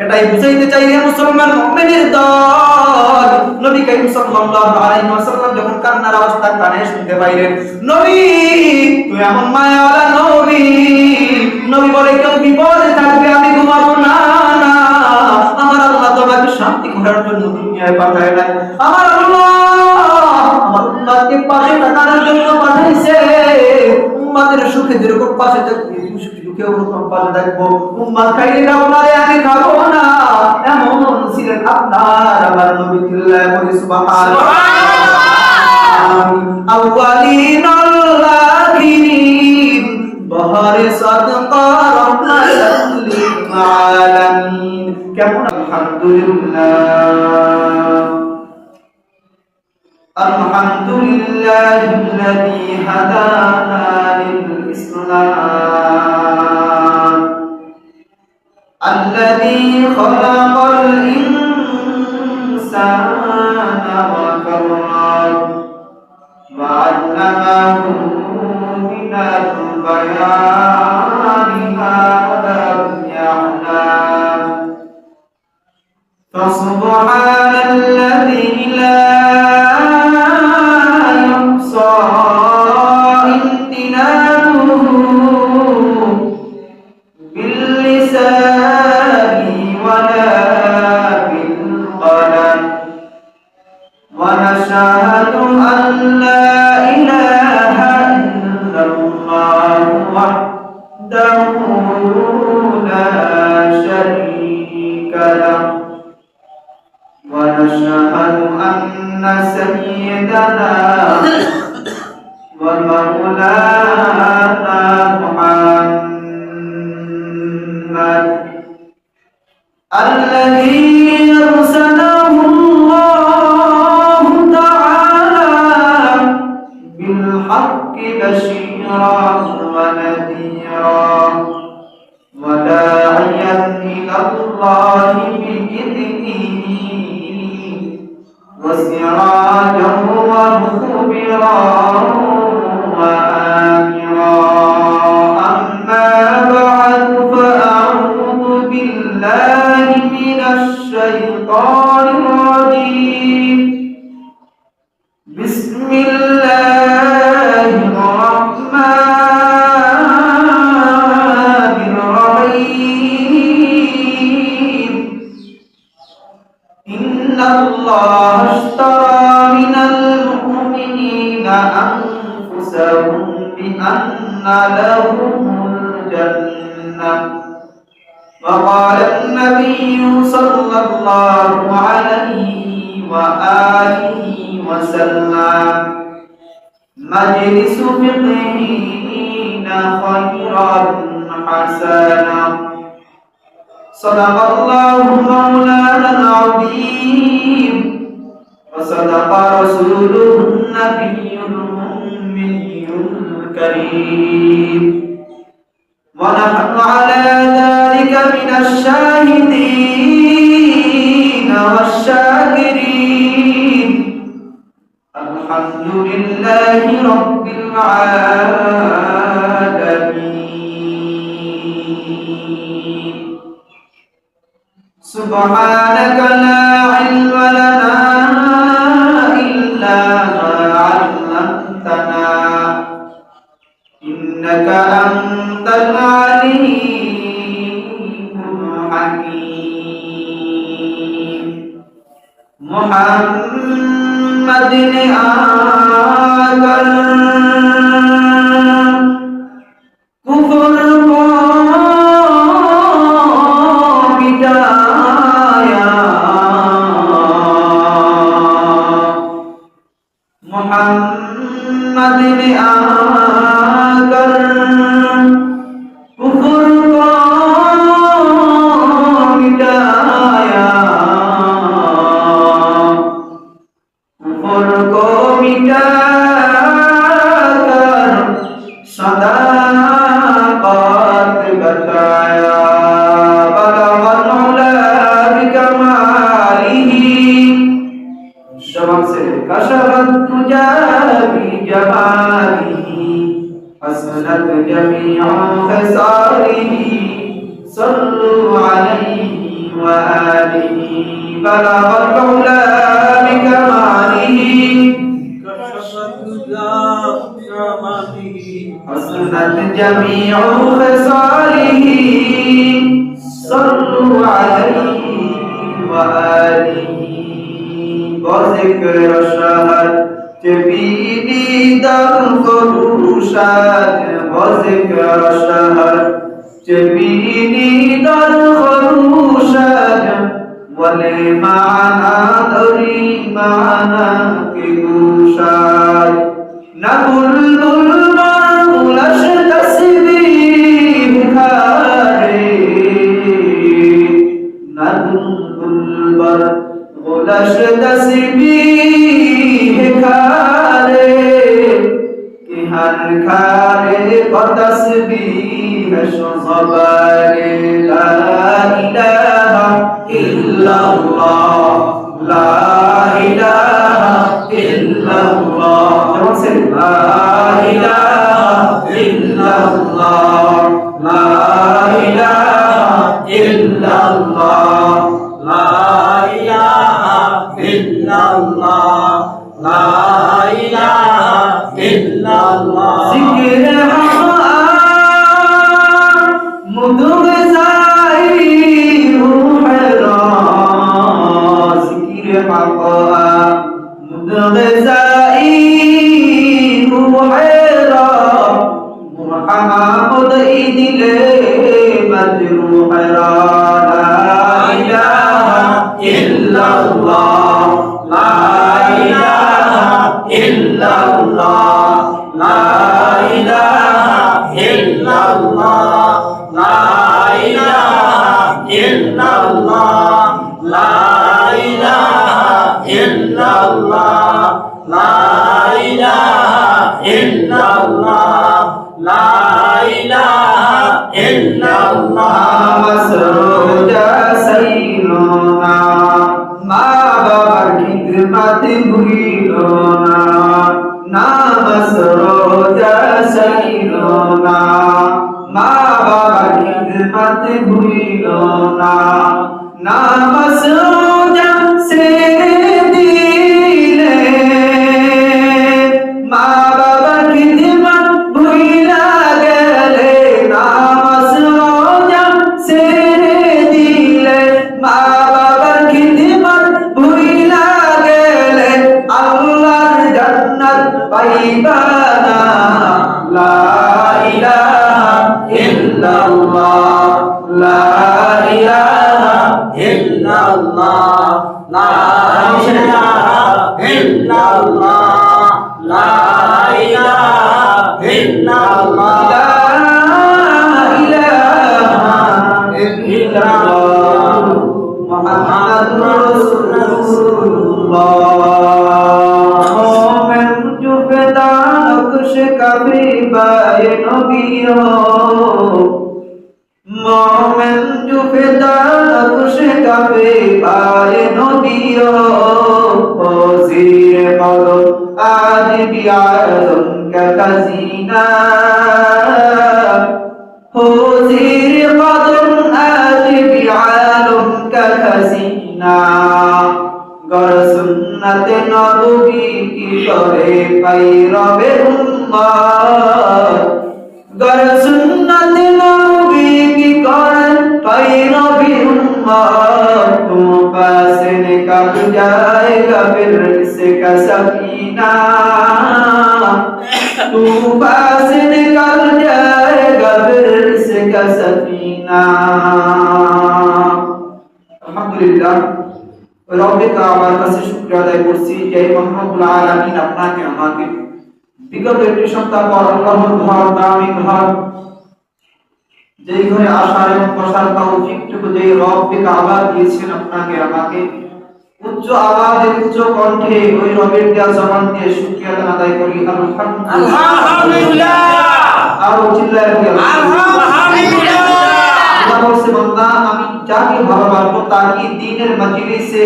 এটাই বুঝাইতে চাই হে মুসলমান মুমিনের দল। নবী করিম সাল্লাল্লাহু আলাইহি ওয়াসাল্লাম যখন কান্নার অবস্থা কানে শুনতে পাইলেন, নবী তুই এমন মায়াওয়ালা নবী, নবী বলে কেউ বিপদে থাকবে আমি ঘুমাবো না, না আমার আল্লাহ তোমাকে শান্তি করার জন্য দুনিয়ায় পাঠায় নাই, আমার আল্লাহ আমার উম্মতকে পাশে থাকার জন্য পাঠাইছে। উম্মতের সুখে যেরকম পাশে থাকবে, সুখে ওরকম পাশে থাকবো। উম্মত খাইলে খাবো না রে, আমি খাবো না, এমন ছিলেন আপনার আমার নবী। সুবহানাল্লাহ। আউয়ালিন আখিরিন বহরে সাদকা রহমাতাল লিল আলামিন। কেমন আলহামদুলিল্লাহ, আলহামদুলিল্লাহিল্লাযী হাদানা লিল ইসলাম আল্লাযী খালাকাল ইনসানা ওয়া কাররামাহু ওয়া আল্লামাহু মিনাল বায়ানি মা লাম ইয়া'লাম। ফাসুবহানাল্লাযী লা ونشهد أن لا إله إلا الله وحده لا شريك له ونشهد أن سيدنا ومولانا محمد الذي أرسله الله تعالى بالحق بشيرا ونذيرا وداعيا إلى الله بإذنه وسراجا ومخبرا وآمرا. أما بعد فأعوذ بالله من الشيطان الرجيم. بسم الله الرحمن الرحيم. إن الله اشترى من المؤمنين أنفسهم بأن لهم الجنة. وقال النبي صلى الله عليه وآله وسلم: مجلس فقهين خيرا حسنا. صدق الله مولانا العظيم وصدق رسوله النبي الأمي الكريم. ونحن على ذلك من الشاهدين والشاكرين. الحمد لله رب العالمين. سبحانك لا علم لنا إلا ما علمتنا إنك أنت العليم الحكيم. محمد آدم كفر بدايا محمد حسنت جميع خصاله صلوا عليه وآله بلغ العلا بكماله حسنت جميع خصاله صلوا عليه وآله وذكر الشهر تبيني در خروشات وذكر الشهر تبيني در خروشات ولمعنى دري معنى كيوشات نقول المرء لش تسبيح كاري نقول المرء لش تسبيح كاري हर खारे बतस्बीह शुज़बारे ला इलाहा इल्लल्लाह ला इलाहा इल्लल्लाह जवान से ला इलाहा इल्लल्लाह ला इलाहा इल्लल्लाह ला इलाहा इल्लल्लाह ला इलाहा जिक्र मुदुग जाई रूह रा जिक्र मुदुग जाई रूह रा मुहम्मद इदिले मजरूह रा ला इलाहा इल्लल्लाह ला इलाहा इल्लल्लाह لا إله إلا الله لا إله إلا الله لا إله إلا الله لا إله إلا الله لا إله إلا الله مسرور سيدنا ما بابا خدمت भूलोना नाम सरोजा सैलोना माँ बाबा खिदमत भूलोना नाम सरोजा से दिले माँ बाबा खिदमत भूला गले नाम सरोजा से दिले माँ बाबा खिदमत भूला गले अल्लाह जन्नत पाइबाना ला इलाहा इल्लल्लाह ला इलाहा इल्लल्लाह ला इलाहा इल्लल्लाह ला इलाहा इल्लल्लाह ला इलाहा इल्लल्लाह मुहम्मदुर रसूलुल्लाह कभी बाए नबियो मोमेन जुफेदा कुछ कभी बाए नबियो वज़ीर मौलूद आज भी आलम का खजीना वज़ीर मौलूद आज भी आलम का खजीना गर सुन्नत नबी की करे पैरवे गर सुन्नत नबी की करे पैरवे तू पास निकल जाएगा फिर इसका सफीना तू पास निकल जाएगा फिर इसका सफीना अल्हम्दुलिल्लाह रब्बे काবার কাছে শুকরিয়া আদায় করছি যে মহান আলামিন আপনাকে আমাকে বিগত একটি সপ্তাহ পর আল্লাহর ঘর দামি ঘর যেই ঘরে আসার এবং বসার তৌফিকটুকু যেই রব্বে কাবা দিয়েছেন আপনাকে আমাকে উচ্চ আওয়াজে উচ্চ কণ্ঠে ওই রবের দেয়া জবান দিয়ে শুকরিয়া আদায় করি আলহামদুলিল্লাহ আর চিল্লায় বলি আলহামদুলিল্লাহ আল্লাহ বলছে বান্দা আমি যাকে ভালোবাসবো তাকে দ্বীনের মজলিসে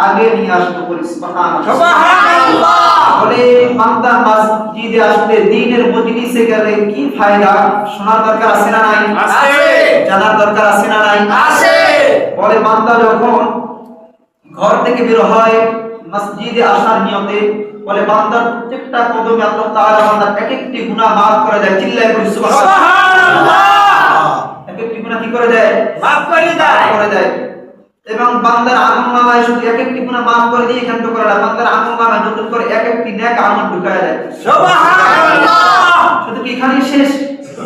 আগে নিয়ে আসবো বলি সুবহানাল্লাহ বলে বান্দা মসজিদে আসলে দ্বীনের মজলিসে গেলে কি ফায়দা শোনার দরকার আছে না নাই আছে জানার দরকার আছে না নাই আছে বলে বান্দা যখন ঘর থেকে বের হয় মসজিদে আসার নিয়তে, বলে বান্দার প্রত্যেকটা কদমে আল্লাহ তাআলা বান্দার এক একটি গুনাহ maaf করে দেয়। চিল্লায় বলি সুবহানাল্লাহ। এক একটি গুনাহ কি করে দেয়? maaf করে দেয়। এবং বান্দার আমলনামায় শুধু এক একটি গুনাহ maaf করে দিয়ে এখান থেকে করে না, বান্দার আমলনামায় নতুন করে এক একটি নেক আমল ঢুকায় দেয়। সুবহানাল্লাহ। শুধু কি এখানেই শেষ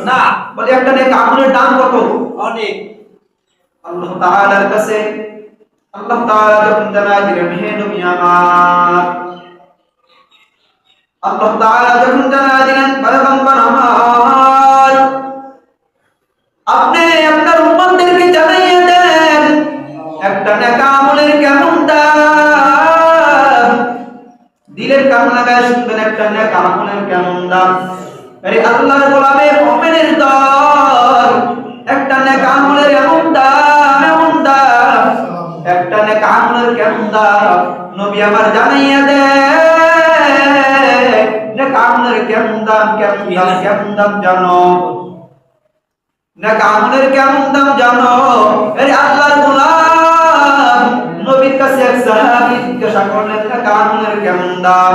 না, বলে একটা নেক আমলের দাম কত? অনেক। আল্লাহ তাআলার কাছে আল্লাহ তাআলা যখন জানায় দিলেন, হে নবী আমার, আল্লাহ তাআলা যখন জানায় দিলেন পয়গম্বর আমার, আপনি আপনার উম্মতদেরকে জানাইয়ে দেন একটা নেক আমলের কেমন দাম। দিলের কান লাগায় শুনবেন একটা নেক আমলের কেমন দাম। আরে আল্লাহর গোলামের মুমিনের দল, একটা নেক আমলের এমন দাম, এমন দাম, একটা নেক আমলের কেমন দাম নবী আমার জানাইয়া দেন। নেক আমলের কেমন দাম, কেমন দাম, কেমন দাম জানো? নেক আমলের কেমন দাম জানো? আরে আল্লাহর গোলাম নবীর কাছে এক সাহাবী জিজ্ঞাসা করলেন, নেক আমলের কেমন দাম?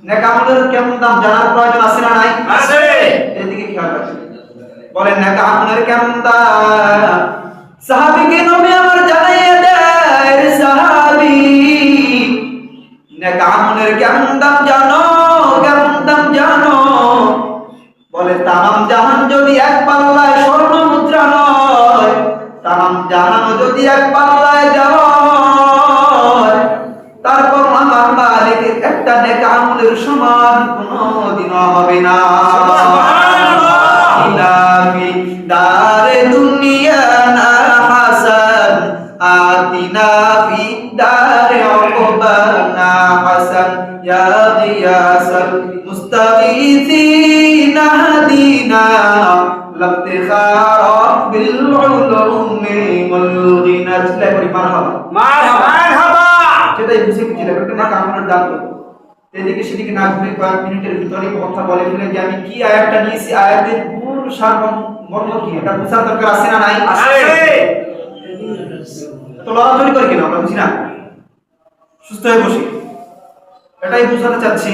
নেক আমলের কেমন দাম জানার প্রয়োজন আছে না নাই? আছে। এদিকে খেয়াল রাখবেন। বলেন নেক আমলের কেমন দাম? সাহাবীকে নবী আমার জানাইয়া দেয়, সাহাবী নেক আমলের কেমন দাম জানো? কেমন দাম জানো? বলে তামাম জাহান যদি এক পাল্লায় স্বর্ণ মুদ্রা নয়, তামাম জাহান যদি এক পাল্লায় যায়, তারপর আমার মালিকের একটা নেক আমলের সমান কোনদিনও হবে না। ইলাহি দারে দুনিয়া না হাসান, আতিনা ফি দারে উকবানা হাসান, ইয়া গিয়াসাল মুস্তাগীথিন হাদিনা লাফতিখারা বিল উলুমি ওয়াল গিনা। মারহাবা। সেটাই বুঝে কি ছিল একটা নেক আমলের দাম কত। এদিকে সেদিকে না ঘুরে কয়েক মিনিটের ভিতরে কথা বলে ফেলে যে আমি কি আয়াতটা নিয়েছি, আয়াতের মূল সারমর্ম কি, এটা বোঝার দরকার আছে না নাই? আছে। তো লড়াচড়ি করে কেন আমরা বুঝি না, সুস্থ হয়ে বসি। এটাই বোঝাতে চাচ্ছি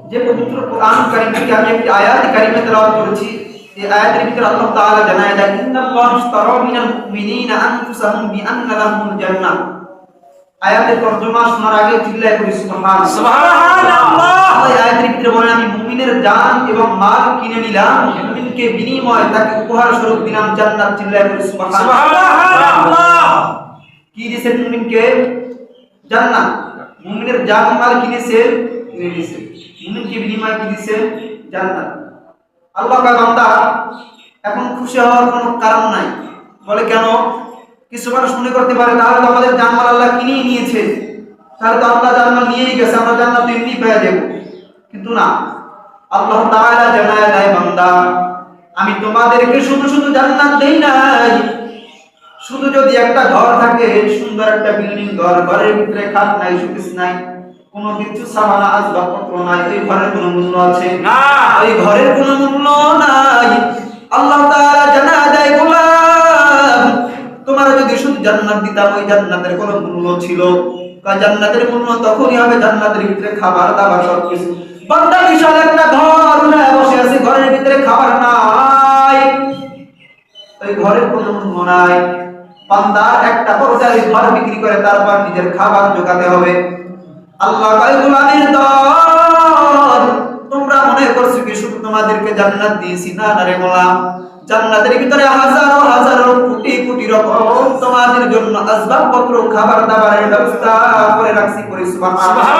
যে পবিত্র কোরআন কারীম থেকে আমি একটি আয়াত কারীমে তেলাওয়াত করেছি। এই আয়াতের ভিতরে আল্লাহ তাআলা জানায় দেন, ইন্নাল্লাহ ইশতারা মিনাল মুমিনিনা আনফুসাহুম বিআন্না লাহুমুল জান্নাহ। আয়াতের তরজমা শোনার আগে চিল্লায় বলি সুবহানাল্লাহ। সুবহানাল্লাহ। এই আয়াতের ভিতরে বলেন, আমি মুমিনের জান এবং মাল কিনে নিলাম, মুমিনকে বিনিময়ে তাকে উপহার স্বরূপ দিলাম জান্নাত। চিল্লায় বলি সুবহানাল্লাহ। কি দিয়েছেন মুমিনকে? জান্নাত। মুমিনের জান মাল কিনেছেন, কিনে দিয়েছেন। মুমিনকে বিনিময়ে কি দিয়েছেন? জান্নাত। আল্লাহ কয়, বান্দা এখন খুশি হওয়ার কোনো কারণ নাই। বলে কেন? কিছু মানুষ মনে করতে পারে তাহলে তো আমাদের জানমাল আল্লাহ কিনেই নিয়েছে, তাহলে তো আল্লাহ জানমাল নিয়েই গেছে, আমরা জান্নাত এমনি পেয়ে যাব। কিন্তু না, আল্লাহ তাআলা জানায় দেয়, বান্দা আমি তোমাদেরকে শুধু শুধু জান্নাত দেই নাই, শুধু যদি একটা ঘর থাকে, সুন্দর একটা বিল্ডিং ঘর, ঘরের ভিতরে খাট নাই, শোকেস নাই, কোনো কিছু সামানা আসবাবপত্র নাই, ওই ঘরের কোনো মূল্য আছে না? ওই ঘরের কোনো মূল্য নাই। আল্লাহ তাআলা জানায় দেয়, গোলাম তোমার যদি শুধু জান্নাত দিতাম, ওই জান্নাতের কোনো মূল্য ছিল? জান্নাতের মূল্য তখনই হবে জান্নাতের ভিতরে খাবার দাবার সবকিছু। বান্দা বিশাল একটা ঘর উঠায় বসে আছে, ঘরের ভিতরে খাবার নাই, ওই ঘরের কোনো মূল্য নাই। বান্দার একটা পর্যায়ে ঘর বিক্রি করে তারপর নিজের খাবার জোগাতে হবে। আল্লাহ কয়, গোলামের দল তোমরা মনে করছো কি শুধু তোমাদেরকে জান্নাত দিয়েছি? না না রে গোলাম, জান্নাতের ভিতরে হাজারো হাজারো কোটি কোটি রকম তোমাদের জন্য আসবাবপত্র, খাবার দাবারের ব্যবস্থা করে রাখছি। করে সুবহানাল্লাহ।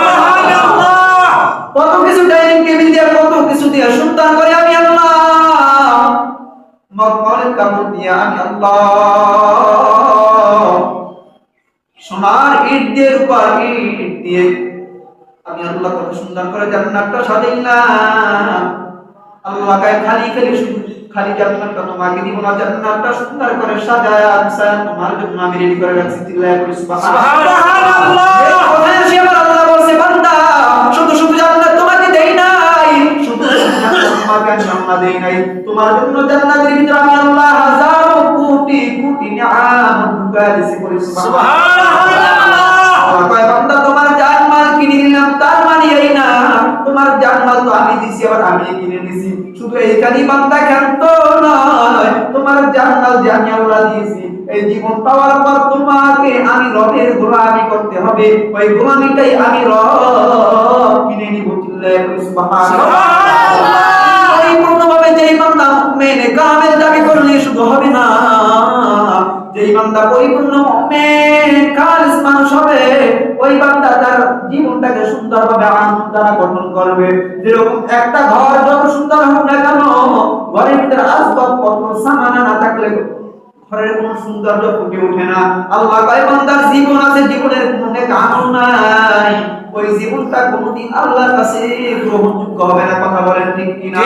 কত কিছু ডাইনিং টেবিল দিয়ে, কত কিছু দিয়ে সুন্দর করে আমি আল্লাহ, মকমলের কাপড় দিয়ে আমি আল্লাহ, সোনার ইট দিয়ে, রূপার ইট দিয়ে আমি আল্লাহ কত সুন্দর করে জান্নাতটা সাজাইলাম। আল্লাহ কয়, খালি খালি শুধু খালি জান্নাতটা তোমাকে দিব না, জান্নাতটা সুন্দর করে সাজায়া গুছায়া তোমার জন্য আমি রেডি করে রাখছি। চিল্লায় বলি সুবহানাল্লাহ। কোথায় আমার আল্লাহ বলছে, বান্দা শুধু শুধু জান্নাত তোমাকে দেই নাই, শুধু জান্নাত তোমাকে আমি জান্নাত দেই নাই, তোমার জন্য জান্নাতের ভিতরে আমি আল্লাহ হাজারো কোটি কোটি নিয়ামত ঢুকায় দিয়েছি। সুবহানাল্লাহ। কয় বান্দা তোমার জানমাল কিনে নিলাম, তার মানে এই না তোমার জানমাল তো আমি দিছি, আবার আমি কিনে নিছি। শুধু এইখানেই বান্দা ক্ষান্ত নয়, তোমার জানমাল যে আমি আল্লাহ দিয়েছি, এই জীবন পাওয়ার পর তোমাকে আমি রবের গোলামি করতে হবে, ওই গোলামিটাই আমি রব কিনে নিব। সুবহানাল্লাহ। পরিপূর্ণভাবে যেই বান্দা মুমিন কামেল দাবি করলে শুধু হবে না, যেই বান্দা পরিপূর্ণ মুমিন খালিস মানুষ হবে, ওই বান্দা তার জীবনটাকে সুন্দরভাবে আনন্দ দ্বারা গঠন করবে। যেরকম একটা ঘর যত সুন্দর হোক না কেন, ঘরের ভিতরে আসবাবপত্র সামান না থাকলে ঘরের কোনো সৌন্দর্য ফুটে ওঠে না। আল্লাহ কয় বান্দার জীবন আছে, জীবনের কোনো কারণ নাই, ওই জীবনটা কোনদিন আল্লাহর কাছে গ্রহণযোগ্য হবে না। কথা বলেন ঠিক কি না?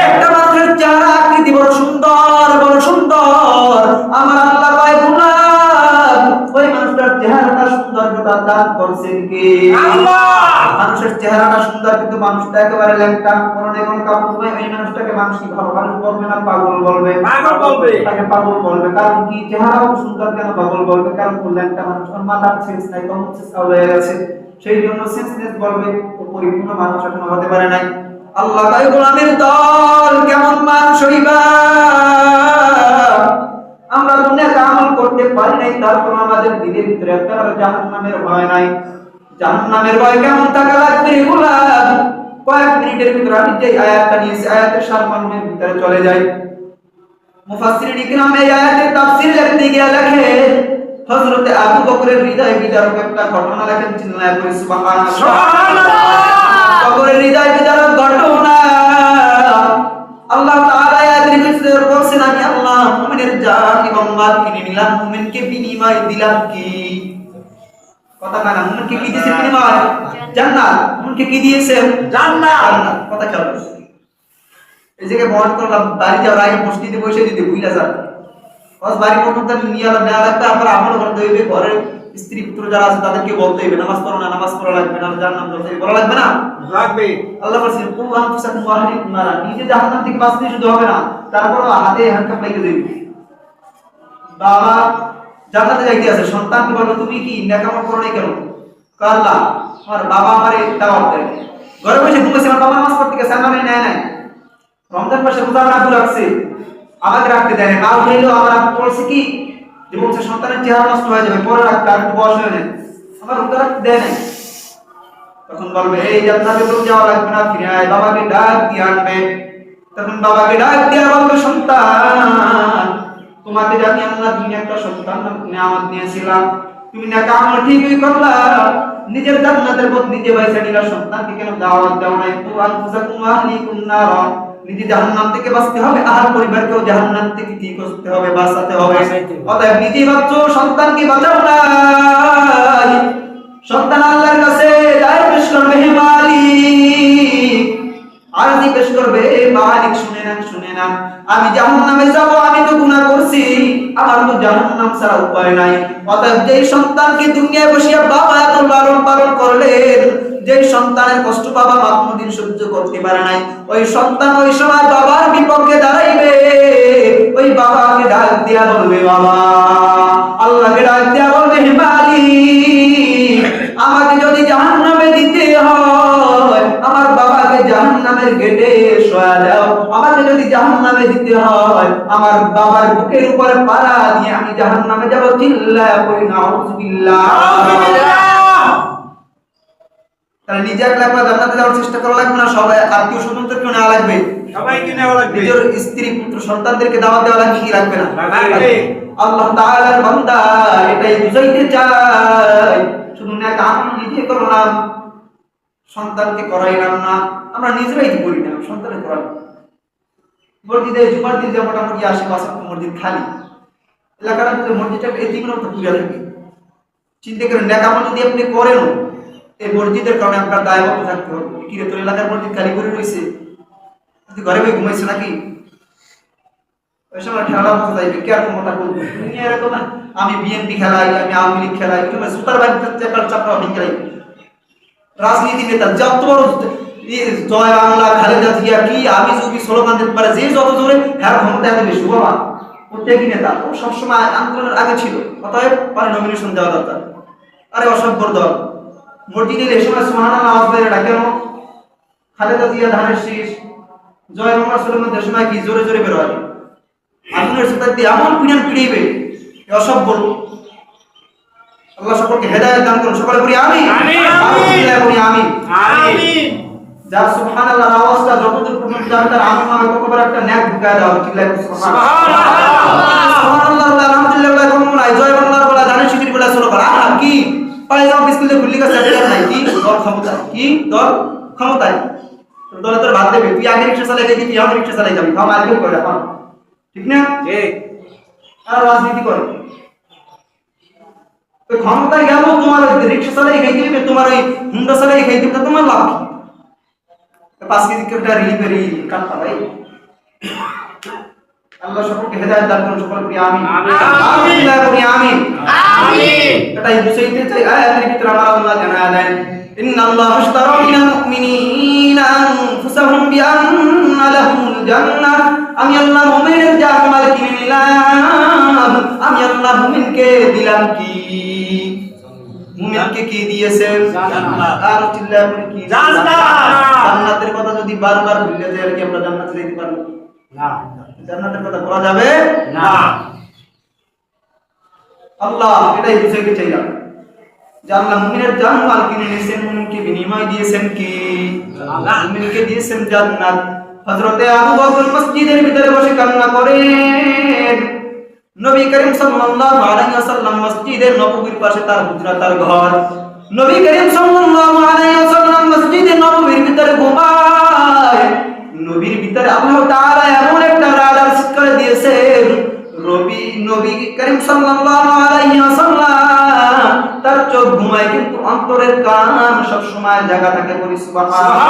একটা মানুষের চেহারা আকৃতি বড় সুন্দর, বড় সুন্দর, আমার আল্লাহ কয় গুনাহ, ওই মানুষটার চেহারাটা সুন্দরতা দান করছেন কে? আল্লাহ। মানুষের চেহারাটা সুন্দর কিন্তু মানুষটা একেবারে ল্যাংটা, পরনে কোনো কাপড় নাই, এই মানুষটাকে মানুষ কি ভালো মানুষ বলবে না পাগল বলবে? পাগল বলবে, তাকে পাগল বলবে। কারণ কি? চেহারাও সুন্দর, কেন পাগল বলবে? কারণ ল্যাংটা মানুষ, মাথার সেন্স নাই, কমন সেন্স হয়ে গেছে, সেই জন্য সেন্সলেস বলবে। ও পরিপূর্ণ মানুষ এখনো হতে পারে নাই। আল্লাহ তাই গোলামের দল কেমন মানুষ হইবা? আমরা দুনিয়াতে আমল করতে পারি নাই, তারপর আমাদের দিলের ভিতরে একটা জাহান্নামের ভয় নাই। জাহান্নামের ভয় কেমন থাকা লাগবে গোলাম? কয়েক মিনিটের ভিতরে আমি যে আয়াতটা নিয়েছি, আয়াতের সারমর্মের ভিতরে চলে যাই। মুফাসসিরিন ইকরাম এই আয়াতের তাফসীর লিখতে গিয়ে লেখে, হযরতে আবু বকরের হৃদয় বিদারক একটা ঘটনা লেখেন, চিল্লায় পড়ে সুবহানাল্লাহ। বকরের হৃদয় বিদারক ঘটনা আল্লাহ তাআলা আয়াতের ভিতরে বলছেন, আমি আল্লাহ মুমিনের জান এবং মাল কিনে নিলাম, মুমিনকে বিনিময় দিলাম কি? কথা কানা, মুমিনকে কি দিয়েছে বিনিময়? জান্নাত। মুমিনকে কি দিয়েছেন? জান্নাত। কথা খেয়াল করুন। এই জায়গায় বয়ান করলাম, বাড়ি যাওয়ার আগে মসজিদে বসে দিতে ভুলে যান। বাস বাড়ি পর্যন্ত নিয়ে নেওয়া লাগবে, আপনার আমল করতে হইবে। ঘরের স্ত্রী পুত্র যারা আছে তাদেরকে বলতে হইবে, নামাজ পড়ো না, নামাজ পড়া লাগবে না, জান্নাত বলতে বলা লাগবে না? লাগবে। আল্লাহ বলেছেন, কুল আনফুসাকুম ওয়া আহলিকুম নারা, নিজে জাহান্নাম থেকে বাঁচতে শুধু হবে না, তারপর হাতে হ্যান্ডকাপ লাগিয়ে দেবে। বাবা জান্নাতে যাইতে আছে, সন্তানকে বলবে তুমি কি নেকামল করো নাই কেন? আল্লাহ আমার বাবা আমারে দাওয়াত দেয়, ঘরে বসে ঘুমাইছে, আমার বাবা নামাজ পড়তে গেছে, আমার নেয় নাই, রমজান মাসে রোজা রাখতে রাখছে, আমাকে রাখতে দেয় না, মা উঠাইলো, আমার বলছে কি যে বলছে সন্তানের চেহারা নষ্ট হয়ে যাবে, পরে রাখতে, আর একটু বয়স হয়ে যায়, আমার রোজা রাখতে দেয় নাই। তখন বলবে এই জান্নাতে তো যাওয়া লাগবে না, ফিরে আয়, বাবাকে ডাক দিয়ে আনবে। তখন বাবাকে ডাক দিয়ে বলবে, সন্তান তোমাকে জানি আল্লাহ দুনিয়া একটা সন্তান নিয়ামত দিয়েছিলাম, তুমি না আমল ঠিকই করলা, নিজের জান্নাতের পথ নিজে বাইসা নিলা, সন্তানকে কেন দাওয়াত দাও নাই? কুল আনফুসাকুম ওয়া আহলিকুম নারা, নিজে জাহান্নাম থেকে বাঁচতে হবে, আর পরিবারকেও জাহান্নাম থেকে কি করতে হবে? বাঁচাতে হবে। অতএব নিজে বাঁচো, সন্তানকে বাঁচাও না। সন্তান আল্লাহর কাছে দায় পেশ করবে, হে মালিক, আরজি পেশ করবে, মালিক শুনে না, আমি জাহান্নামে যাব, আমি তো গুনাহ করছি, আমার তো জাহান্নাম ছাড়া উপায় নাই। অতএব যেই সন্তানকে দুনিয়ায় বসিয়া বাবা এত লালন পালন করলেন, যে সন্তানের কষ্ট বাবা মাত্মদিন সহ্য করতে পারে নাই, ওই সন্তান ওই সময় বাবার বিপক্ষে দাঁড়াইবে, ওই বাবাকে ডাক দিয়া বলবে, বাবা, আল্লাহকে ডাক দিয়া বলবে, হে মালিক, আমাকে যদি জাহান্নামে দিতে হয়, আমার বাবাকে জাহান্নামের গেটে শোয়া দাও, আমাকে যদি জাহান্নামে দিতে হয়, আমার বাবার বুকের উপরে পাড়া দিয়ে আমি জাহান্নামে যাব, চিল্লায়া করি নাউযুবিল্লাহ। তাহলে নিজে একলা একলা জান্নাতে যাওয়ার চেষ্টা করা লাগবে না, সবাই আত্মীয় স্বজনদেরকে নেওয়া লাগবে, সবাইকে নেওয়া লাগবে, নিজের স্ত্রী পুত্র সন্তানদেরকে দাওয়াত দেওয়া লাগবে কি লাগবে না? আল্লাহ তাআলার বান্দা এটাই বুঝাইতে চায়, শুধু নেক আমল নিজে করলাম, সন্তানকে করাইলাম না, আমরা নিজেরাই কি করি না, সন্তানকে করালাম। মসজিদে জুমার দিন যে মোটামুটি 80% মসজিদ খালি, এলাকার ভিতরে মসজিদটা এতিমের মতো পুরা থাকে। চিন্তা করেন, নেক আমল যদি আপনি করেন, এই মসজিদের কারণে আপনার দায়বদ্ধ থাকতে হবে। কি রে, তোর এলাকার মসজিদ খালি করে রয়েছে, তুই ঘরে বই ঘুমাইছে নাকি? ওই সময় ঠেলা বসে যাইবে, কে আর ক্ষমতা করবে? এরকম আমি বিএনপি খেলাই, আমি আওয়ামী লীগ খেলাই, জুতার বাড়িতে চাপড়া চাপড়া আমি খেলাই। রাজনীতি নেতা যত বড় জয় বাংলা খালেদা জিয়া কি আমি যদি স্লোগান দিতে পারে যে যত জোরে হ্যাঁ ক্ষমতা এত বেশি বাবা প্রত্যেকই নেতা ও সবসময় আন্দোলনের আগে ছিল অতএব পরে নমিনেশন দেওয়া দরকার আরে অসভ্যর দল মসজিদে এই সময় সুবহানাল্লাহ আওয়াজ বের এটা কেন খালেদা জিয়া ধানের শীষ জয় বাংলা স্লোগান দেওয়ার সময় কি জোরে জোরে বের হয় আগুনের সুতাতে এমন পিড়ান পিড়াইবে অসভ্য আল্লাহ সকলকে হেদায়েত দান করুন সকলে বলি আমিন আমিন আমিন যার সুবহানাল্লাহ আওয়াজটা যতদূর পর্যন্ত যাবে তার আমল নামে কতবার একটা নেক ঢুকায় দাও চিল্লায় সুবহানাল্লাহ আলহামদুলিল্লাহ কোন নাই জয় বাংলার বলা ধানের শীষের বলা শুরু করা আর কি পায়জামা স্কুলে খুললি কাছে নাই কি দল ক্ষমতা কি দল ক্ষমতায় দলে তোর ভাত দেবে তুই আগে রিকশা চালাই দিবি তুই রিকশা চালাই যাবি খাও মার্কেট করে এখন ঠিক না ঠিক আর রাজনীতি করে তো ক্ষমতায় গেল তোমার ওই রিকশা চালাই খাই দিবে তোমার ওই হুন্ডা চালাই খাই দিবে তোমার লাভ কি 5 কেজি একটা রিলিভেরি কাটতা ভাই আল্লাহ সকলকে হেদায়েত দান করুন সকলে বলি আমিন আমিন আমিন আমিন এটাই বুঝাইতে চাই আয়াতের ভিতরে আমার আল্লাহ জানায় দেন ইন্নাল্লাহা আশতারা মিনাল মুমিনিনা আনফুসাহুম বিআন্না লাহুমুল জান্নাহ আমি আল্লাহ মুমিনের জান্নাত কিনে নিলাম আমি আল্লাহ মুমিনকে দিলাম কি মুমিনকে কি দিয়েছেন জান্নাত আর চিল্লায় বলি কি জান্নাত জান্নাতের কথা যদি বারবার ভুলে যাই আর কি আমরা জান্নাতে যেতে পারবো না জান্নাতের কথা বলা যাবে না আল্লাহ এটাই বুঝাইতে চাইলাম যে আল্লাহ মুমিনের জান্নাত কিনে নিয়েছেন মুমিনকে বিনিময় দিয়েছেন কি আল্লাহ মুমিনকে দিয়েছেন জান্নাত হযরতে আবু বকর মসজিদের ভিতরে বসে কান্না করেন নবী করিম সাল্লাল্লাহু আলাইহি ওয়াসাল্লাম মসজিদের নববীর পাশে তার হুজরা তার ঘর নবী করিম সাল্লাল্লাহু আলাইহি ওয়াসাল্লাম মসজিদের নববীর ভিতরে ঘুমায় নবীর ভিতরে আল্লাহ তাআলা এমন একটা রাডার সেট করে দিয়েছেন নবী করিম সাল্লাল্লাহু আলাইহি ওয়াসাল্লাম তার চোখ ঘুমায় কিন্তু অন্তরের কান সব সময় জায়গা থাকে বলি সুবহানাল্লাহ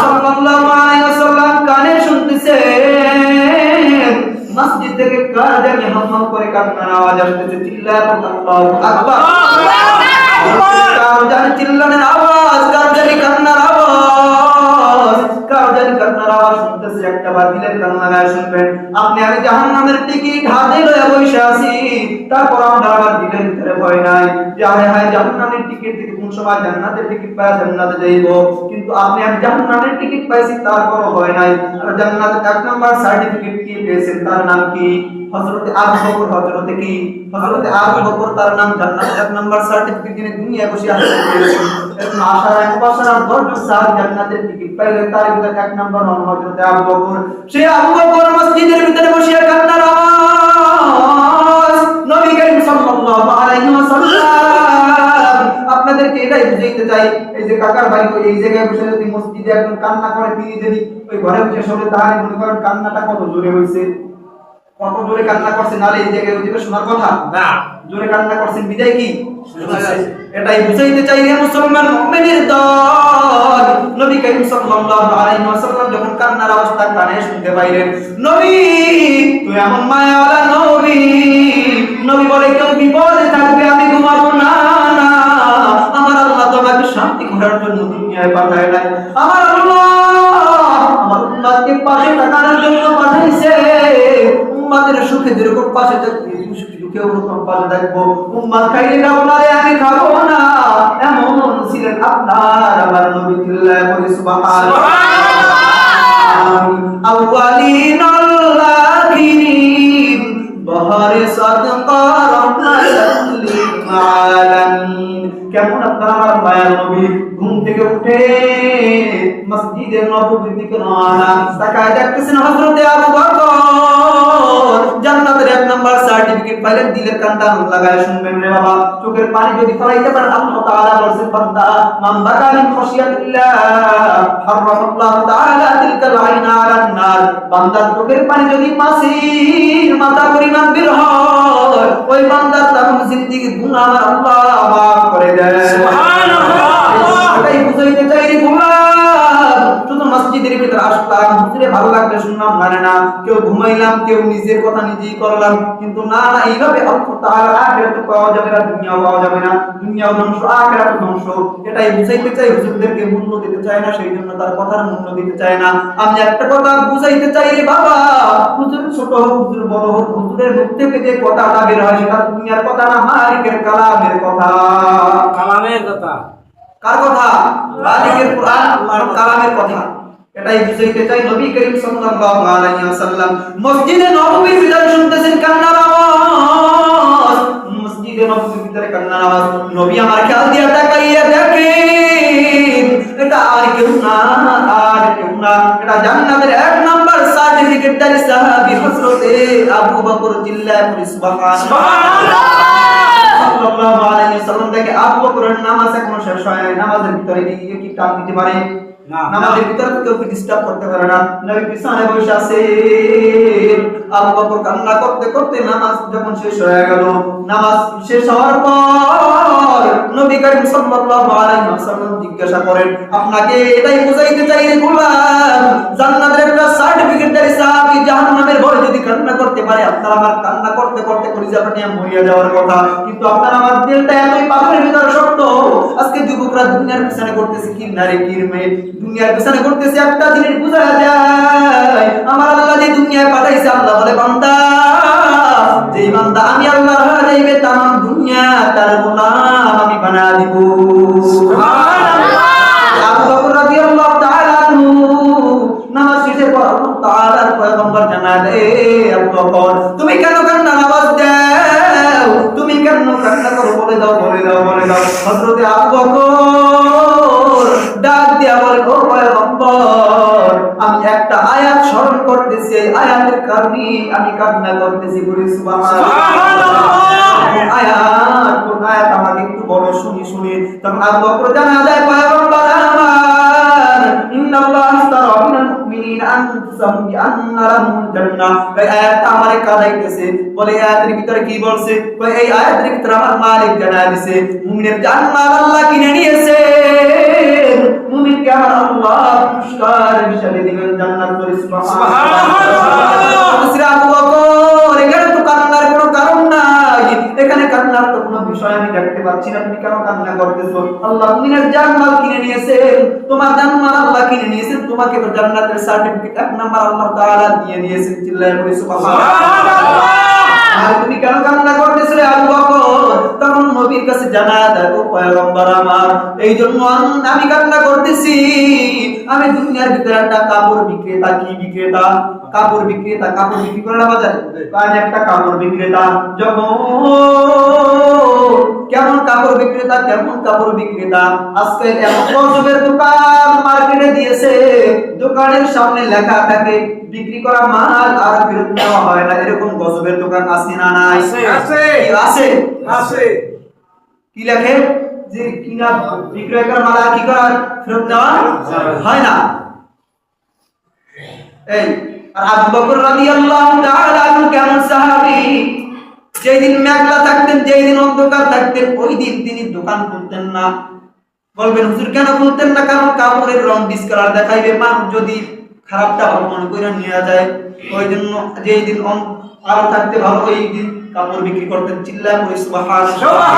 সাল্লাল্লাহু আলাইহি ওয়াসাল্লাম কানে শুনতেছেন মসজিদ থেকে কার জানি হামহাম করে কান্নার আওয়াজ আসতেছে চিল্লায় আল্লাহু আকবার কার জানি চিল্লানোর আওয়াজ কার জানি কান্নার আওয়াজ কার জানি কান্নার আওয়াজ শুনতেছে একটা বার দিলের কান্না গায়ে শুনবেন আপনি আমি জাহান্নামের টিকিট হাতে লয়ে বসে আছি তারপর আমরা আবার দিলের ভিতরে ভয় নাই যে আরে হায় জাহান্নামের টিকিট থেকে কোন সময় জান্নাতের টিকিট পাওয়া জান্নাতে যাইব কিন্তু আপনি আমি জাহান্নামের টিকিট পাইছি তারপরও ভয় নাই আর জান্নাতের এক নাম্বার সার্টিফিকেট কি পেয়েছেন তার নাম কি হযরতে আবু বকর হযরতে আবু বকর তার নাম জান্নাতের এক নাম্বার সার্টিফিকেট যিনি দুনিয়ায় বসে হাসিল করেছেন এরকম আশারা মুবাশশারা 10 জন সাহাবী জান্নাতের টিকিট পাইলেন তার ভিতরে এক নাম্বার হন হযরতে আবু বকর সেই আবু বকর মসজিদের ভিতরে বসে কান্নার আওয়াজ নবী করিম সাল্লাল্লাহু আলাইহি ওয়াসাল্লাম আপনাদেরকে এটাই বুঝাইতে চাই এই যে কাকার ভাই এই জায়গায় বসে যদি মসজিদে একজন কান্না করে তিনি যদি ওই ঘরে বসে শুনে তাহলে মনে করেন কান্নাটা কত জোরে হইছে কত জোরে কান্না করছেন নালে এই জায়গায় ওইদিকে শোনার কথা না জোরে কান্না করছেন বিদায় কি এটাই বুঝাইতে চাই হে মুসলমান মুমিনের দল নবী করিম সাল্লাল্লাহু আলাইহি ওয়াসাল্লাম যখন কান্নার আওয়াজটা কানে শুনতে পাইলেন নবী তুই এমন মায়াওয়ালা নবী বলে কেউ বিপদে থাকবে আমি ঘুমাবো না আমার আল্লাহ তোমাকে শান্তি করার জন্য দুনিয়ায় পাঠায় নাই আমার উম্মতকে পাশে থাকার জন্য পাঠাইছে উম্মতের সুখে যেরকম পাশে থাকবে সুখে ওরকম পাশে থাকবো উম্মত খাইলে খাবো না আমি খাবো না এমন ছিলেন আপনার আমার নবী তিল্লায় বলি সুবহানাল্লাহ আউয়ালিন আল্লাহিন বহরে সাদকা রহমাতাল লিল আলামিন কেমন আপনার আমার মায়ার নবী ঘুম থেকে উঠে মসজিদের নববীর দিকে রওনা তাকায় দেখতেছেন হযরতে আবু বকর জান্নাতের এক নাম্বার সার্টিফিকেট পাইলেন দিলের কান্না লাগায় শুনবেন রে বাবা চোখের পানি যদি ফলাইতে পারেন আল্লাহ তাআলা বলেন বান্দা মান বাকা মিন খাশিয়াতিল্লাহ হারামাল্লাহু তাআলা তিলকাল আইনা আলান নার বান্দার চোখের পানি যদি মাছির মাথা পরিমাণ বের হয় ওই বান্দার তখন জিন্দেগির গুনাহ আল্লাহ মাফ করে দেয় সুবহানাল্লাহ এটাই বুঝাইতে চাই রে গোলাম শুধু মসজিদের ভিতরে আসলাম, হুজুরে ভালো লাগলে শুনলাম, মানে না, কেউ ঘুমাইলাম, কেউ নিজের কথা নিজেই করলাম, কিন্তু না না, এইভাবে আল্লাহ তাআলার আখিরাত পাওয়া যাবে না, দুনিয়াও পাওয়া যাবে না, দুনিয়াও ধ্বংস আখিরাত ধ্বংস। এটাই বুঝাইতে চাই, হুজুরদেরকে মূল্য দিতে চায় না, সেই জন্য তার কথার মূল্য দিতে চায় না। আমি একটা কথা বুঝাইতে চাই রে বাবা, হুজুর ছোট হোক, হুজুর বড় হোক, হুজুরের মুখ থেকে যে কথাটা বের হয় সেটা দুনিয়ার কথা না, মালিকের কালামের কথা। কালামের কথা। কার কথা? মালিকের কুরআন, আল্লাহর কালামের কথা। এটাই বুঝাইতে চাই। নবী করিম সাল্লাল্লাহু আলাইহি ওয়াসাল্লাম মসজিদে নববীর ভিতরে শুনতেছেন কান্নার আওয়াজ, মসজিদে নববীর ভিতরে কান্নার আওয়াজ। নবী আমার খেয়াল দিয়া তাকাইয়া দেখেন, এটা আর কেউ না, আর কেউ না, এটা জান্নাতের এক নাম্বার সার্টিফিকেটদারি সাহাবী হযরতে আবু বকর। চিল্লায়ে পড়ি সুবহানাল্লাহ। সাল্লাল্লাহু আলাইহি ওয়াসাল্লাম থেকে আবু বকরের নামাজ এখনো শেষ হয় নাই। নামাজের ভিতরে গিয়ে কি টান দিতে পারে না, নামাজের ভিতরে কেউ কি ডিস্টার্ব করতে পারে না। নবী পিছনে বসে আছে, আবু বকর কান্না করতে করতে নামাজ যখন শেষ হয়ে গেল, নামাজ শেষ হওয়ার পর নবী করিম সাল্লাল্লাহু আলাইহি ওয়াসাল্লাম জিজ্ঞাসা করেন, আপনাকে এটাই বুঝাইতে চাই রে গোলাম, জান্নাতের একটা সার্টিফিকেট দারি সাহাবী জাহান্নামের ভয়ে যদি কান্না করতে পারে, আপনার আমার কান্না করতে করতে কলিজাটা নিয়ে মরিয়া যাওয়ার কথা, কিন্তু আপনার আমার দিলটা এতই পাথরের ভিতরে শক্ত। আজকে যুবকরা দুনিয়ার পিছনে করতেছে কি নারী কির মেয়ে, দুনিয়ার পিছনে করতেছে, একটা জিনিস বোঝা যায়, আমার আল্লাহ যে দুনিয়ায় পাঠাইছে, আল্লাহ বলে বান্দা, যেই বান্দা আমি আল্লাহর হয়ে যাইবে, তামাম দুনিয়া তার গোলাম আমি বানায়া দিব। সুবহানাল্লাহ। আবু বকর রাদিয়াল্লাহু তাআলা আনহু নামাজ শেষে পর আল্লাহ তাআলার পয়গম্বর জানায়, এ আবু বকর, তুমি কেন কান্নার আওয়াজ দাও, তুমি কেন কান্না করো, বলে দাও, বলে দাও, বলে দাও। হযরতে আবু বকর ডাক দিয়া বলে, ও পয়গম্বর, আমি একটা আয়াত স্মরণ করতেছি, এই আয়াতের কারণে আমি কান্না করতেছি। বলি সুবহানাল্লাহ। কোন আয়াত আমাকে একটু বলো, শুনি শুনি। তখন আবু বকর জানা যায়, পয়গম্বর আমার, ইন্নাল্লাহ আশতারা মিনাল মুমিনিনা আনফুসাহুম বিআন্না লাহুমুল জান্নাহ। এই আয়াতটা আমারে কাঁদাইতেছে। বলে এই আয়াতের ভিতরে কি বলছে? কই এই আয়াতের ভিতরে আমার মালিক জানায় দিয়েছে, মুমিনের জান্নাত আল্লাহ কিনে নিয়েছে, মুমিনকে আমার আল্লাহ পুরস্কার হিসেবে দিবেন জান্নাত। করে সুবহানাল্লাহ। আবু বকর, এখানে তো কান্নার কোনো কারণ নাই, এখানে কান্নার তো কোনো বিষয় আমি দেখতে পাচ্ছি না, তুমি কেন কান্না করতেছো? আল্লাহ মুমিনের জান্নাত কিনে নিয়েছেন, তোমার জান্নাত আল্লাহ কিনে নিয়েছেন, তোমাকে তো জান্নাতের সার্টিফিকেট এক নাম্বার আল্লাহ তাআলা দিয়ে দিয়েছেন। চিল্লায়ে পড়ি সুবহানাল্লাহ। আর তুমি কেন কান্না করতেছো রে আবু বকর? তখন নবীর কাছে জানায় দেয়, ও পয়গম্বর আমার, এই জন্য আমি কান্না করতেছি, আমি দুনিয়ার ভিতরে একটা কাপড় বিক্রেতা, কি বিক্রেতা? কাপড় বিক্রেতা, কাপড় বিক্রি করে না বাজারে, কারণ একটা কাপড় বিক্রেতা যখন, কেমন কাপড় বিক্রেতা, কেমন কাপড় বিক্রেতা, আজকে এমন গজবের দোকান মার্কেটে দিয়েছে, দোকানের সামনে লেখা থাকে বিক্রি করা মাল আর ফেরত নেওয়া হয় না, এরকম গজবের দোকান আছে না নাই? আছে, আছে, আছে। কি লেখে? যে কিনা বিক্রয় করা মাল আর কি করা ফেরত নেওয়া হয় না। এই আর আবু বকর রাদিয়াল্লাহু তাআলা আনহু কেমন সাহাবী, যেদিন মেঘলা থাকতেন, যেদিন অন্ধকার থাকতেন, ওই দিন তিনি দোকান খুলতেন না। বলবেন হুজুর কেন খুলতেন না? কারণ কাপড়ের রং ডিসকালার দেখাইবে, মানুষ যদি খারাপটা ভালো মনে করে নিয়ে যায়, ওই জন্য যেই দিন আলো থাকতে ভালো, ওই দিন কাপড় বিক্রি করতেন। চিল্লায় পড়ি সুবহানাল্লাহ।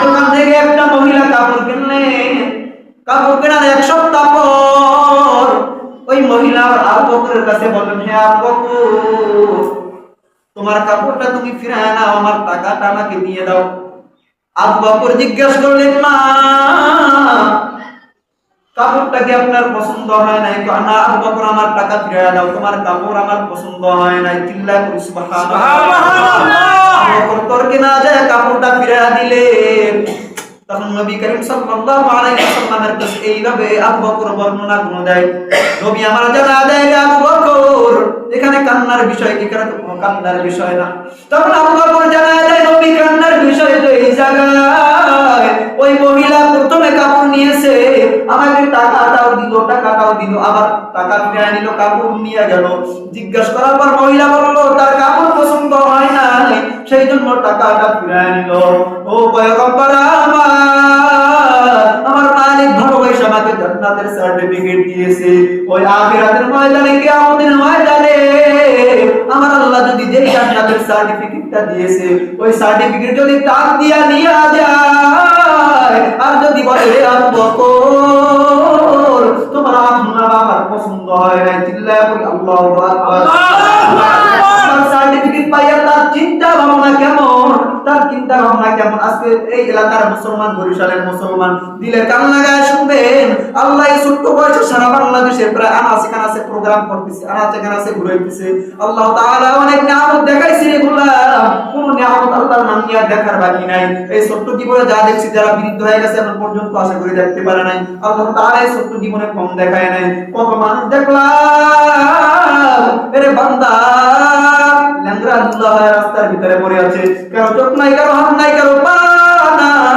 দোকান থেকে একটা মহিলা কাপড় কিনলেন, কাপড় কেনার এক সপ্তাহ পর ওই মহিলা আবু বকরের কাছে বললেন, হে আবু বকর, তোমার কাপড়টা তুমি ফিরায় নাও, আমার টাকাটা আমাকে দিয়ে দাও। আবু বকর জিজ্ঞেস করলেন, মা কাপড়টা কি আপনার পছন্দ হয় নাই? না আবু বকর, আমার টাকা ফিরায় দাও, তোমার কাপড় আমার পছন্দ হয় নাই। চিল্লায় পড়ি সুবহানাল্লাহ। আবু বকর তর্কে না যায় কাপড়টা ফিরায় দিলেন। তখন নবী করিম সাল্লাল্লাহু আলাইহি ওয়াসাল্লামের কাছে এইভাবে আবু বকর বর্ণনা গুলো দেয়, নবী আমার জানা দেয়, আবু বকর এখানে কান্নার বিষয় কি? কারণ কান্নার বিষয় না। তখন আবু বকর জানা দেয়, নবী কান্নার বিষয় তো এই জায়গায়, ওই মহিলা প্রথমে কাপড় নিয়েছে, আমাকে টাকাটাও দিল, টাকাটাও দিল, আবার টাকা ফিরিয়ে নিল, কাপড় নিয়ে গেল। জিজ্ঞাসা করার পর মহিলা বলল তার কাপড় পছন্দ হয় না, সেই জন্য টাকাটা ফিরিয়ে নিল। ও পয়গম্বর আমার মালিক ভালোবাসে আমাকে জান্নাতের সার্টিফিকেট দিয়েছে। ওই আখিরাতের ময়দানে, কিয়ামতের ময়দানে আমার আল্লাহ যদি যেই জান্নাতের সার্টিফিকেটটা দিয়েছে ওই সার্টিফিকেট যদি টাক দিয়া নিয়ে যায় আর যদি বলে রে আবু বকর তোমার আমার পছন্দ হয় না, চিল্লায় বলি আল্লাহু আকবার। সার্টিফিকেট পাইয়া তার চিন্তা ভাবনা কেমন, তার চিন্তা ভাবনা কেমন। আজকে এই এলাকার মুসলমান, বরিশালের মুসলমান দিলে কান লাগায় শুনবেন, আল্লাহ এই ছোট্ট বয়সে সারা বাংলাদেশে প্রায় আনাচে কানাচে প্রোগ্রাম করতেছে, আনাচে কানাচে ঘুরাইতেছে। আল্লাহ তাআলা অনেক নিয়ামত দেখাইছে রে গোলাম, কোন নিয়ামত আল্লাহর নাম নিয়ে দেখার বাকি নাই। এই ছোট্ট জীবনে যা দেখছি, যারা বৃদ্ধ হয়ে গেছে এখন পর্যন্ত আশা করে দেখতে পারে নাই, আল্লাহ তাআলা এই ছোট্ট জীবনে কম দেখায় নাই। কত মানুষ দেখলাম এরে বান্দা ল্যাংড়া দুল্লা হয়ে রাস্তার ভিতরে পড়ে আছে, কারো চোখ নাই, কারো হাত নাই, কারো পা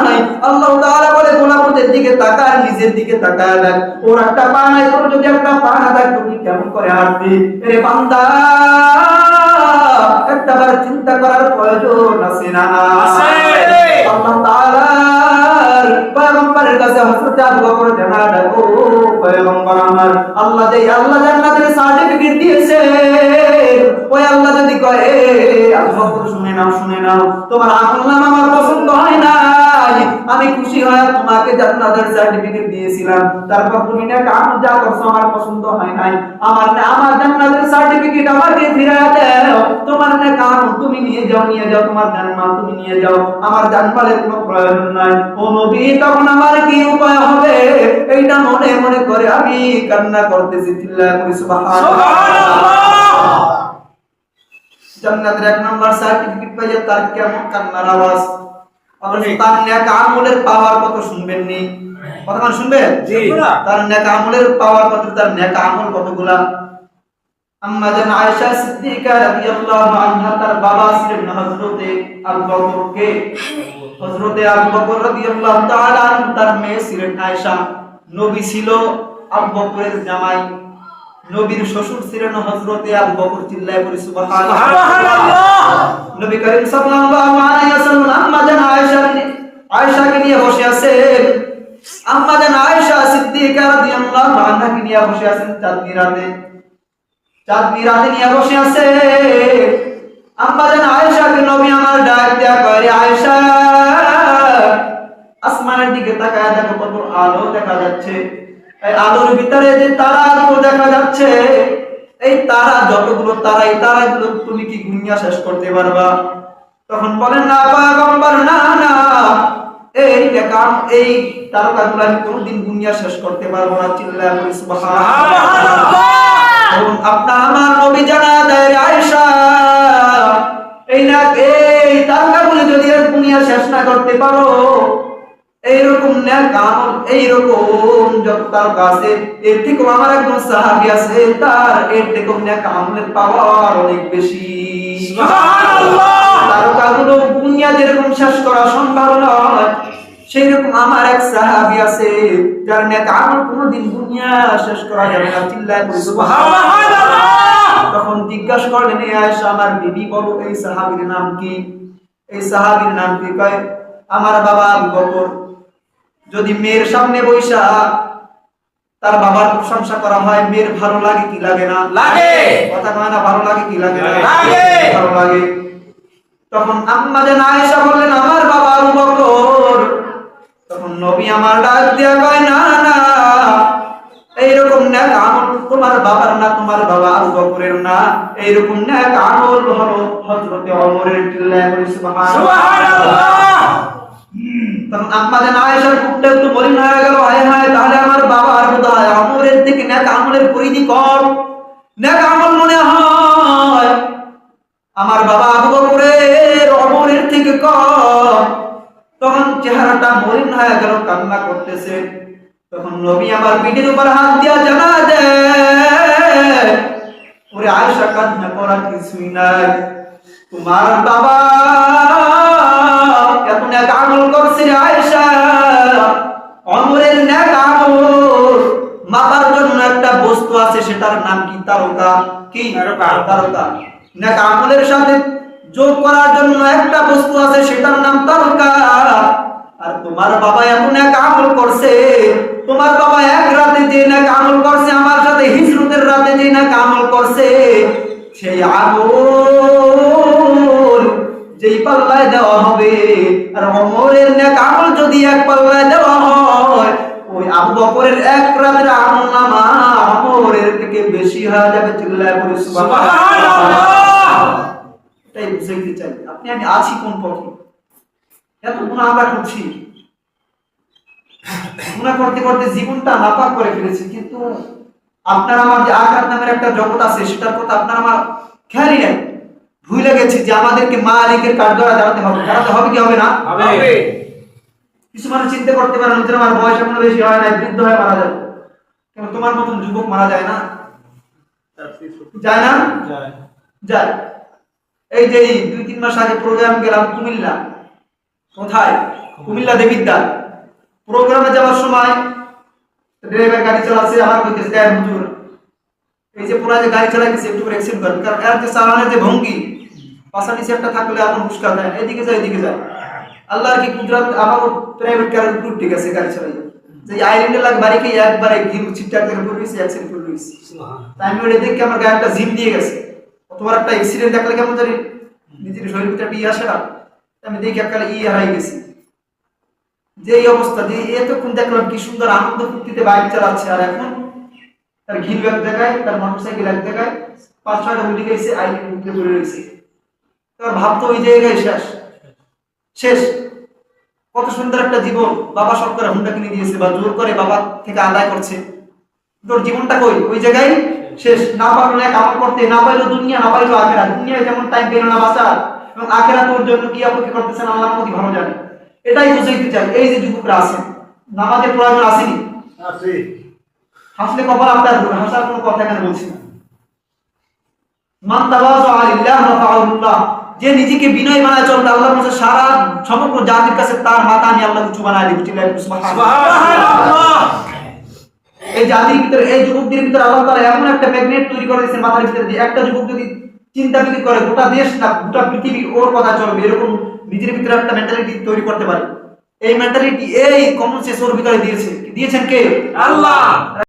নাই। আল্লাহ তাআলা বলে গোলামদের দিকে তাকায়, নিজের দিকে তাকায় দেখ, ওর একটা পা নাই, তোর যদি একটা পা না থাকে তুমি কেমন করে হাঁটবি? এরে বান্দা একটাবার চিন্তা করার প্রয়োজন আছে না? আল্লাহ তাআলার পয়গম্বরের কাছে হযরত আবু বকর জানালা, ও পয়গম্বর আমার, আল্লাহ জান্নাতের সার্টিফিকেট দিয়েছে। ওই আল্লাহ যদি কয় আবু বকর শুনে নাও তোমার আমলনামা আমার পছন্দ হয় নাই, আমি খুশি হয়ে তোমাকে জান্নাতের সার্টিফিকেট দিয়েছিলাম, তারপর তুমি না কাম যা করছো আমার পছন্দ হয় নাই, আমার জান্নাতের সার্টিফিকেট আমাকে ফিরিয়ে দাও, তোমার না কাম তুমি নিয়ে যাও, তোমার জান্নাত তুমি নিয়ে যাও, আমার জান্নাতের কোনো প্রয়োজন নাই। ও নবী, তখন আমার কি উপায় হবে এইটা মনে মনে করে আমি কান্না করতেছি, চিল্লায় বলি সুবহানাল্লাহ। জান্নাতের এক নাম্বার সার্টিফিকেট পাইয়া তার কেমন কান্নার আওয়াজ, তার নেক আমলের পাওয়ার কত শুনবেন নি? কতক্ষণ শুনবেন? জি। তার নেক আমলের পাওয়ার কত, তার নেক আমল কতগুলা। আম্মা জান আয়েশা সিদ্দিকা রাদিয়াল্লাহু আনহা, তার বাবা ছিলেন হযরতে আবু বকর, কে? হযরতে আবু বকর রাদিয়াল্লাহু তাআলা আনহু, তার মেয়ে ছিলেন আয়েশা। নবী ছিল আবু বকরের জামাই, নবীর শ্বশুর ছিলেন হযরতে আবু বকর, চিল্লায় বলি সুবহানাল্লাহ। নবী করিম সাল্লাল্লাহু আলাইহি ওয়াসাল্লাম আম্মা জান আয়েশাকে নিয়ে বসে আছেন, আম্মা জান আয়েশা সিদ্দিকা রাদিয়াল্লাহু আনহাকে নিয়ে বসে আছেন চাঁদনি রাতে নিয়ে বসে আছে। আম্মা জান আয়েশাকে নবী আমার ডাক দেয়া করে, আয়েশা আসমানের দিকে তাকায় দেখো কত আলো দেখা যাচ্ছে, এই আলোর ভিতরে যে তারাগুলো দেখা যাচ্ছে, এই তারা যতগুলো তারা, এই তারাগুলো তুমি কি গুনিয়া শেষ করতে পারবা? তখন বলেন না পয়গম্বর, না এই তারাগুলো আমি কোনদিন গুনিয়া শেষ করতে পারবো না, চিল্লায় বলি সুবহানাল্লাহ। আপনার আমার নবী জানা দেয় আয়েশা, এই তারাগুলো যদি দুনিয়া শেষ না করতে পারো, এইরকম নেক আমল, এইরকম যত তার কাছে, এর থেকে আমার একজন সাহাবী আছে, তার এর থেকে নেক আমলের পাওয়ার অনেক বেশি, সুবহানাল্লাহ। তারকাগুলো দুনিয়া যেরকম শেষ করা সম্ভব নয়, সেই রকম আমার এক সাহাবী আছে যার নেক আমল কোনদিন দুনিয়া শেষ করা যাবে না, চিল্লায় বলি সুবহানাল্লাহ। তখন জিজ্ঞাসা করলেন, আয়েশা আমার বিবি বলো এই সাহাবীর নাম কি? এই সাহাবীর নাম কি? কয় আমার বাবা আবু বকর যদি মেয়ের সামনে বৈশা তার বাবার প্রশংসা করা হয়, মেয়ের ভালো লাগে কি লাগে না? লাগে। কথা কয় না, ভালো লাগে কি লাগে না? লাগে। ভালো লাগে। তখন আম্মা জান আয়েশা বললেন আমার বাবা আবু বকর। তখন নবী আমার ডাক দিয়া কয়, না এইরকম নেক আমল তোমার বাবার না, তোমার বাবা আবু বকরের না, এইরকম নেক আমল হলো হযরতে ওমরের, চিল্লায় বলি সুবহানাল্লাহ। তখন আম্মা জান আয়েশার বুকটা একটু মলিন হয়ে গেল, হায় তাহলে আমার বাবার বোধহয় ওমরের থেকে নেক আমলের পরিধি কম, নেক আমল মনে হয় আমার বাবা আবু বকরের ওমরের থেকে কম। তখন চেহারাটা মলিন হয়ে গেল, কান্না করতেছে। তখন নবী আমার পিঠের উপর হাত দিয়া জানা দেয়, ওরে আয়েশা কান্না করার কিছুই নাই, তোমার বাবা এত নেক আমল করছে রে আয়েশা, ওমরের নেক আমল মাপার জন্য একটা বস্তু আছে, সেটার নাম কি? তারকা। কি? তারকা। নেক আমলের সাথে যোগ করার জন্য একটা বস্তু আছে, সেটার নাম তারকা। আর তোমার বাবা এত নেক আমল করছে, তোমার বাবা এক রাতে যে নেক আমল করছে, আমার সাথে হিজরতের রাতে যে নেক আমল করছে, সেই আমল যেই পাল্লায় দেওয়া হবে, আর ওমরের নেক আমল যদি এক পাল্লায় দেওয়া হয়, ওই আবু বকরের এক রাতের আমল নামা ওমরের থেকে বেশি হয়ে যাবে। চিল্লায় বলি সুবহানাল্লাহ। এটাই বুঝাইতে চাই আপনি আমি আছি কোন পথে। এত গুনাহ আমরা করছি, গুনাহ করতে করতে জীবনটা নাপাক করে ফেলেছি, কিন্তু আপনার আমার যে আখিরাত নামের একটা জগৎ আছে সেটার কথা আপনার আমার খেয়ালই নাই। ভুলে গেছি যে আমাদেরকে মালিকের কাঠগড়া দাঁড়াতে হবে। দাঁড়াতে হবে কি হবে না? হবে। কিছু মানুষ চিন্তা করতে পারেন যে আমার বয়স এখনো বেশি হয় নাই, বৃদ্ধ হয়ে মারা যাবে। কেন তোমার মতন যুবক মারা যায় না? যায় না? যায়। এই যে 2-3 মাস আগে প্রোগ্রাম গেলাম কুমিল্লা। কোথায়? কুমিল্লা দেবিদ্বার। প্রোগ্রামে যাওয়ার সময় ড্রাইভার গাড়ি চালাচ্ছে, আমার কইতেছে হুজুর এই যে পুরা যে গাড়ি চালাইতেছে একটু করে অ্যাকশন করেন, কারণ এর যে চালানোর যে ভঙ্গি, পাশা নিচে একটা থাকলে আপন মুশকিল দেয়, এদিকে যায় এদিকে যায়। আল্লাহর কি কুদরত, আমাকে প্রাইভেট কারের উপর ঠিক আছে গাড়ি চালাই, যে আইল্যান্ডে লাগ বাড়িকে একবারে গির চিটটা করে পড়িয়েছে, অ্যাকসিডেন্ট করে দিয়েছে। তাই আমি ওই দেখে আমার গায়ে একটা জিম দিয়ে গেছে। অতবার একটা অ্যাক্সিডেন্ট দেখলে কেমন জানি নিজের শরীর ভিতরে একটা আসে না, আমি দেখি এককালে হারাই গেছি। যে এই অবস্থা, যে এতক্ষণ দেখলাম কি সুন্দর আনন্দ ফুর্তিতে বাইক চালাচ্ছে, আর এখন তার ঘিল এক জায়গায়, তার মোটরসাইকেল এক জায়গায়, 5-6টা উল্টে গেছে, আইল্যান্ড উল্টে পড়ে রয়েছে। তার ভাবতো ওই জায়গায় শেষ শেষ। কত সুন্দর একটা জীবন, বাবা সব করে হুন্ডা কিনে দিয়েছে বা জোর করে বাবা থেকে আদায় করছে, তোর জীবনটা কই? ওই জায়গায় শেষ। না পারলো এক আমল করতে, না পাইলো দুনিয়া, না পাইলো আখেরাত। দুনিয়ায় যেমন টাইম পেল না বাঁচার, এবং আখেরাত ওর জন্য কি অপেক্ষা করতেছেন আল্লাহ আমাকে ভালো জানে। এটাই বুঝাইতে চাই। এই যে যুবকরা আছেন, নামাজের প্রয়োজন আসেনি, হাসলে কপাল আপনার, হাসার কোনো কথা এখানে বলছি না। মান তাওয়াযা লিল্লাহ রাফাআহুল্লাহ, যে নিজেকে বিনয় বানায় চলবে, আল্লাহর কাছে সারা সমগ্র জাতির কাছে তার মাথা নিয়ে আল্লাহ উঁচু বানায় দিবে। সুবহানাল্লাহ। এই জাতির ভিতরে, এই যুবকদের ভিতরে আল্লাহ তাআলা এমন একটা ম্যাগনেট তৈরি করে দিয়েছেন মাথার ভিতরে, যে একটা যুবক যদি চিন্তা বিধি করে গোটা দেশ না গোটা পৃথিবী ওর কথা চলবে, এরকম নিজের ভিতরে একটা মেন্টালিটি তৈরি করতে পারে। এই মেন্টালিটি, এই কমন সেন্স ওর ভিতরে দিয়েছেন কে? আল্লাহ।